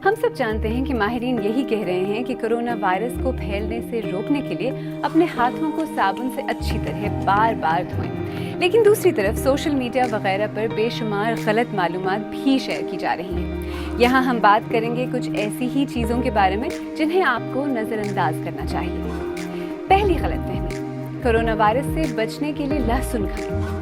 हम सब जानते हैं कि माहिरीन यही कह रहे हैं कि कोरोना वायरस को फैलने से रोकने के लिए अपने हाथों को साबुन से अच्छी तरह बार बार धोएं। लेकिन दूसरी तरफ सोशल मीडिया वगैरह पर बेशुमार गलत मालूमात भी शेयर की जा रही हैं। यहाँ हम बात करेंगे कुछ ऐसी ही चीज़ों के बारे में जिन्हें आपको नज़रअंदाज करना चाहिए। पहली गलतफहमी, कोरोना वायरस से बचने के लिए लहसुन खाएं।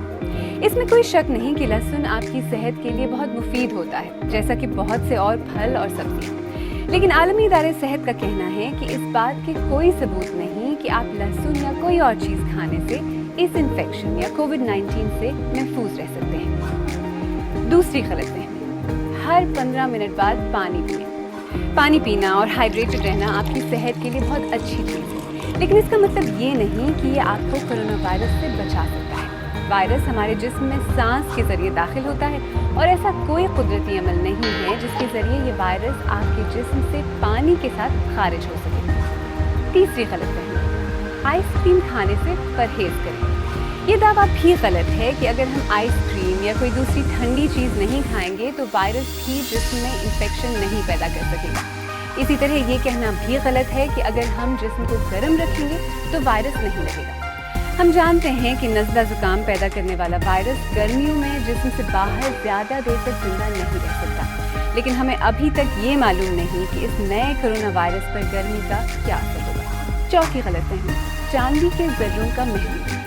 इसमें कोई शक नहीं कि लहसुन आपकी सेहत के लिए बहुत मुफीद होता है, जैसा कि बहुत से और फल और सब्जियां। लेकिन आलमी इदारे सेहत का कहना है कि इस बात के कोई सबूत नहीं कि आप लहसुन या कोई और चीज़ खाने से इस इन्फेक्शन या कोविड-19 से महफूज रह सकते हैं। दूसरी गलतफहमी, हर 15 मिनट बाद पानी पिएं। पानी पीना और हाइड्रेटेड रहना आपकी सेहत के लिए बहुत अच्छी चीज़ है, लेकिन इसका मतलब ये नहीं कि ये आपको कोरोना वायरस से बचा सकता है। वायरस हमारे जिस्म में सांस के जरिए दाखिल होता है और ऐसा कोई कुदरती अमल नहीं है जिसके जरिए ये वायरस आपके जिस्म से पानी के साथ खारिज हो सके। तीसरी गलतफहमी, आइसक्रीम खाने से परहेज करें। ये दावा भी गलत है कि अगर हम आइसक्रीम या कोई दूसरी ठंडी चीज़ नहीं खाएंगे तो वायरस भी जिस्म में इंफेक्शन नहीं पैदा कर सकेगा। इसी तरह ये कहना भी गलत है कि अगर हम जिस्म को गर्म रखेंगे तो वायरस नहीं लगेगा। हम जानते हैं कि नज़ला ज़ुकाम पैदा करने वाला वायरस गर्मियों में जिस्म से बाहर ज़्यादा देर तक जिंदा नहीं रह सकता, लेकिन हमें अभी तक ये मालूम नहीं कि इस नए कोरोना वायरस पर गर्मी का क्या असर होगा। चौथी गलतफहमी, चांदी के ज़र्रों का महलूम।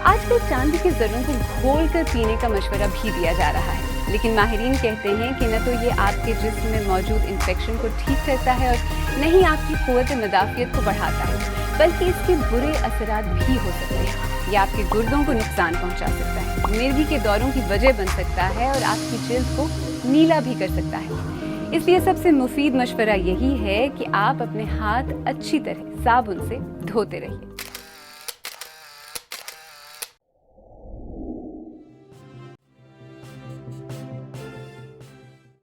आजकल चांदी के ज़र्रों को घोल कर पीने का मशवरा भी दिया जा रहा है, लेकिन माहिरीन कहते हैं कि न तो ये आपके जिस्म में मौजूद इन्फेक्शन को ठीक करता है और न ही आपकी क़ुव्वत मदाफ़ियत को बढ़ाता है, बल्कि इसके बुरे असरात भी हो सकते हैं। ये आपके गुर्दों को नुकसान पहुंचा सकता है, मिर्गी के दौरों की वजह बन सकता है और आपकी जिल्द को नीला भी कर सकता है। इसलिए सबसे मुफीद मशवरा यही है कि आप अपने हाथ अच्छी तरह साबुन से धोते रहिए।